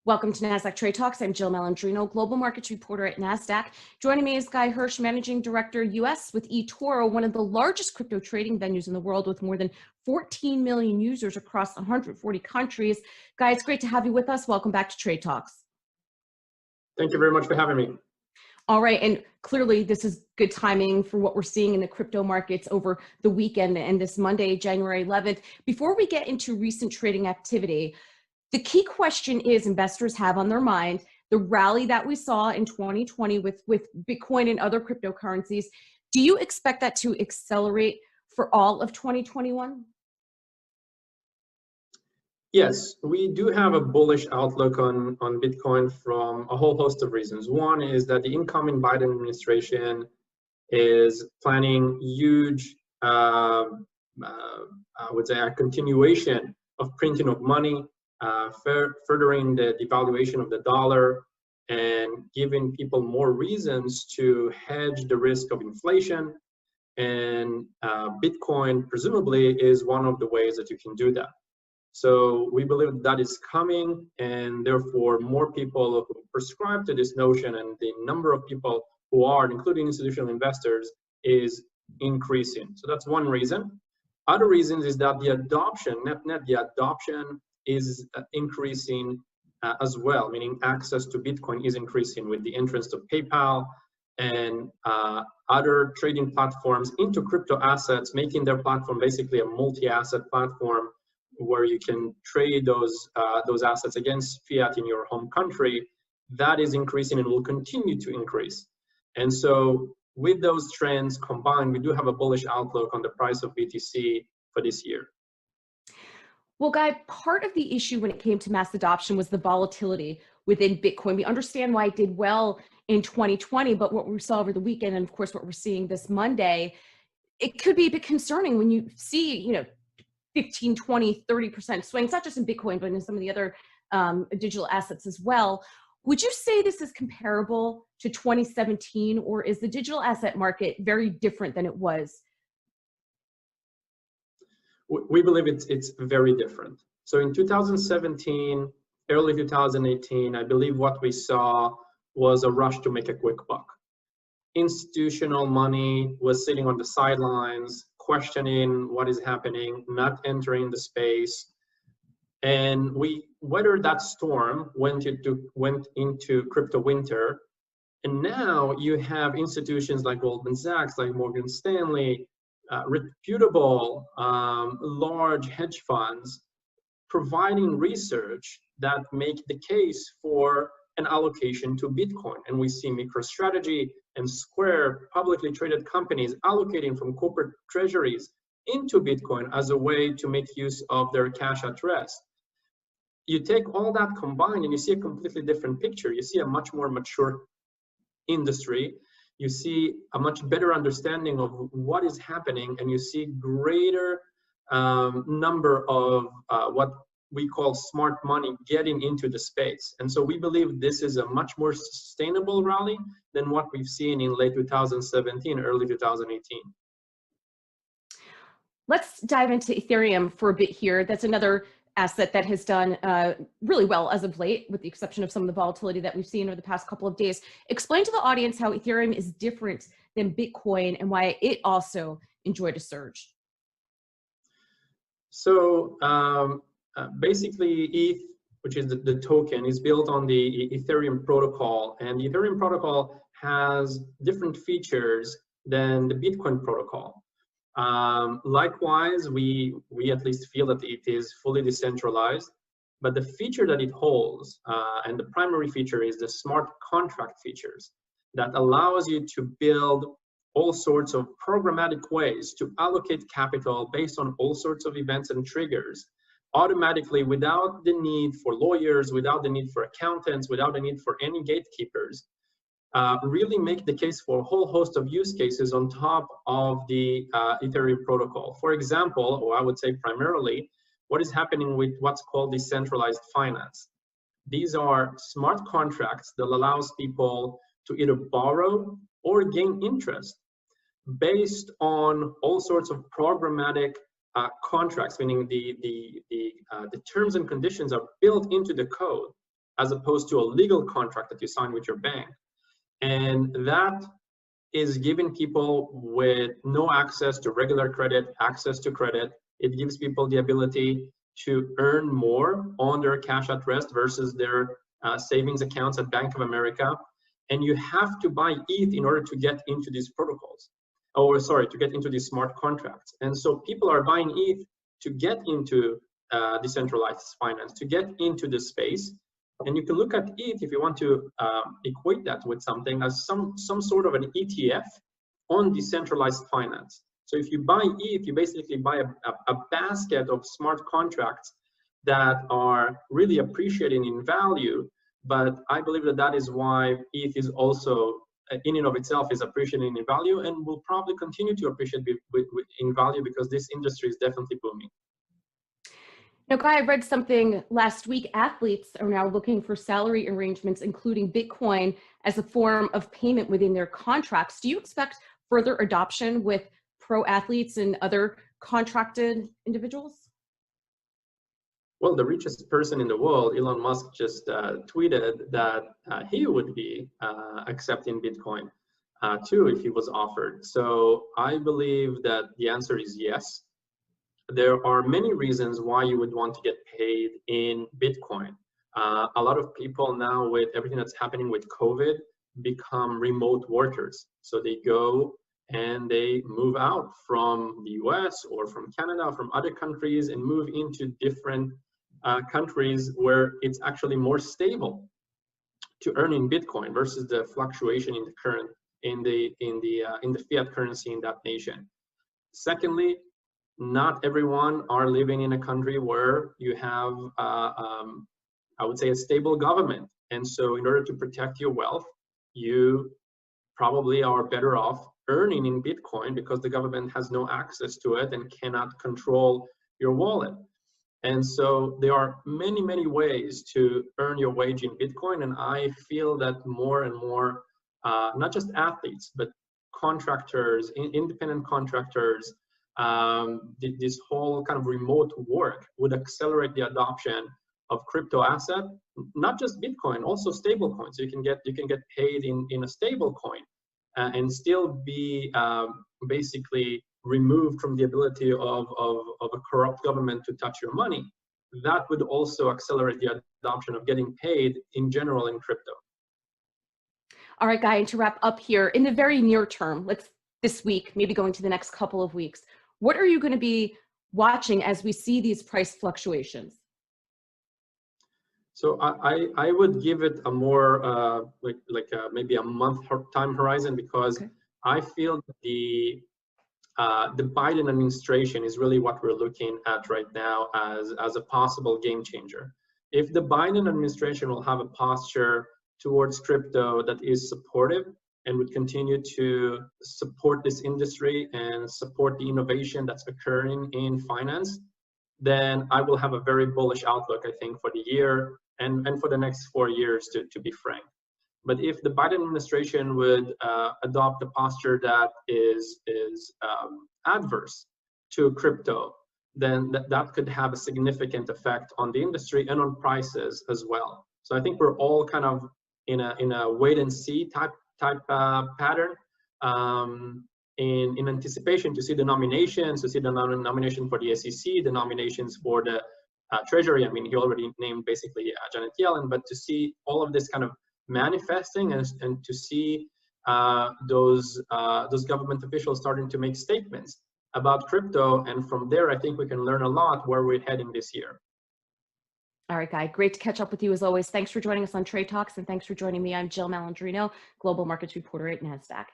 Welcome to Nasdaq Trade Talks. I'm Jill Malandrino, global markets reporter at Nasdaq. Joining me is Hirsch, Managing Director U.S. with eToro, one of the largest crypto trading venues in the world with more than 14 million users across 140 countries. Guy, it's great to have you with us. Welcome back to Trade Talks. Thank you very much for having me. All right, and clearly this is good timing for what we're seeing in the crypto markets over the weekend and this Monday, January 11th. Before we get into recent trading activity, the key question is investors have on their mind the rally that we saw in 2020 with Bitcoin and other cryptocurrencies. Do you expect that to accelerate for all of 2021? Yes, we do have a bullish outlook on Bitcoin from a whole host of reasons. One is that the incoming Biden administration is planning huge, I would say, a continuation of printing of money, furthering the devaluation of the dollar and giving people more reasons to hedge the risk of inflation. And Bitcoin presumably is one of the ways that you can do that. So we believe that is coming, and therefore more people who prescribe to this notion and the number of people who are, including institutional investors, is increasing. So that's one reason. Other reasons is that the adoption, the adoption is increasing as well, meaning access to Bitcoin is increasing with the entrance of PayPal and other trading platforms into crypto assets, making their platform basically a multi-asset platform where you can trade those assets against fiat in your home country. That is increasing and will continue to increase. And so with those trends combined, we do have a bullish outlook on the price of BTC for this year. Well, Guy, part of the issue when it came to mass adoption was the volatility within Bitcoin. We understand why it did well in 2020, but what we saw over the weekend, and of course what we're seeing this Monday, it could be a bit concerning when you see, 15, 20, 30% swings, not just in Bitcoin, but in some of the other digital assets as well. Would you say this is comparable to 2017, or is the digital asset market very different than it was? We believe it's very different. So in 2017, early 2018, I believe what we saw was a rush to make a quick buck. Institutional money was sitting on the sidelines, questioning what is happening, not entering the space. And we weathered that storm, went into crypto winter. And now you have institutions like Goldman Sachs, like Morgan Stanley, reputable large hedge funds providing research that make the case for an allocation to Bitcoin. And we see MicroStrategy and Square, publicly traded companies, allocating from corporate treasuries into Bitcoin as a way to make use of their cash at rest. You take all that combined and you see a completely different picture. You see a much more mature industry. You see a much better understanding of what is happening, and you see greater number of what we call smart money getting into the space. And so we believe this is a much more sustainable rally than what we've seen in late 2017, early 2018. Let's dive into Ethereum for a bit here. That's another asset that has done really well as of late, with the exception of some of the volatility that we've seen over the past couple of days. Explain to the audience how Ethereum is different than Bitcoin and why it also enjoyed a surge. So basically, ETH, which is the token, is built on the Ethereum protocol, and the Ethereum protocol has different features than the Bitcoin protocol. Likewise, we at least feel that it is fully decentralized, but the feature that it holds, and the primary feature, is the smart contract features that allows you to build all sorts of programmatic ways to allocate capital based on all sorts of events and triggers automatically, without the need for lawyers, without the need for accountants, without the need for any gatekeepers. Really make the case for a whole host of use cases on top of the Ethereum protocol. For example, or I would say primarily, what is happening with what's called decentralized finance. These are smart contracts that allows people to either borrow or gain interest based on all sorts of programmatic contracts, meaning the terms and conditions are built into the code as opposed to a legal contract that you sign with your bank. And that is giving people with no access to regular credit, access to credit. It gives people the ability to earn more on their cash at rest versus their savings accounts at Bank of America. And you have to buy ETH in order to get into these protocols, or sorry, to get into these smart contracts. And so people are buying ETH to get into decentralized finance, to get into this space. And you can look at ETH, if you want to equate that with something, as some sort of an ETF on decentralized finance. So if you buy ETH, you basically buy a basket of smart contracts that are really appreciating in value. But I believe that that is why ETH is also, in and of itself, is appreciating in value and will probably continue to appreciate in value because this industry is definitely booming. Now, Guy, I read something last week. Athletes are now looking for salary arrangements, including Bitcoin, as a form of payment within their contracts. Do you expect further adoption with pro athletes and other contracted individuals? Well, the richest person in the world, Elon Musk, just tweeted that he would be accepting Bitcoin too if he was offered. So I believe that the answer is yes. There are many reasons why you would want to get paid in Bitcoin. A lot of people now, with everything that's happening with COVID, become remote workers. So they go and they move out from the US or from Canada or from other countries and move into different countries where it's actually more stable to earn in Bitcoin versus the fluctuation in the current in the fiat currency in that nation. Secondly, not everyone are living in a country where you have, I would say, a stable government. And so in order to protect your wealth, you probably are better off earning in Bitcoin because the government has no access to it and cannot control your wallet. And so there are many, many ways to earn your wage in Bitcoin. And I feel that more and more, not just athletes, but contractors, independent contractors, this whole kind of remote work would accelerate the adoption of crypto asset, not just Bitcoin, also stable coins. So you can get paid in a stable coin and still be basically removed from the ability of a corrupt government to touch your money. That would also accelerate the adoption of getting paid in general in crypto. All right, Guy, and to wrap up here, in the very near term, this week, maybe going to the next couple of weeks, what are you going to be watching as we see these price fluctuations? So I would give it a more maybe a month time horizon because okay. I feel the Biden administration is really what we're looking at right now as a possible game changer. If the Biden administration will have a posture towards crypto that is supportive and would continue to support this industry and support the innovation that's occurring in finance, then I will have a very bullish outlook, I think, for the year and for the next 4 years, to be frank. But if the Biden administration would adopt a posture that is adverse to crypto, then that could have a significant effect on the industry and on prices as well. So I think we're all kind of in a wait and see type pattern in anticipation to see the nominations, to see the nomination for the SEC, the nominations for the Treasury. I mean, he already named basically Janet Yellen, but to see all of this kind of manifesting and to see those government officials starting to make statements about crypto, and from there, I think we can learn a lot where we're heading this year. All right, Guy, great to catch up with you as always. Thanks for joining us on Trade Talks, and thanks for joining me. I'm Jill Malandrino, Global Markets Reporter at Nasdaq.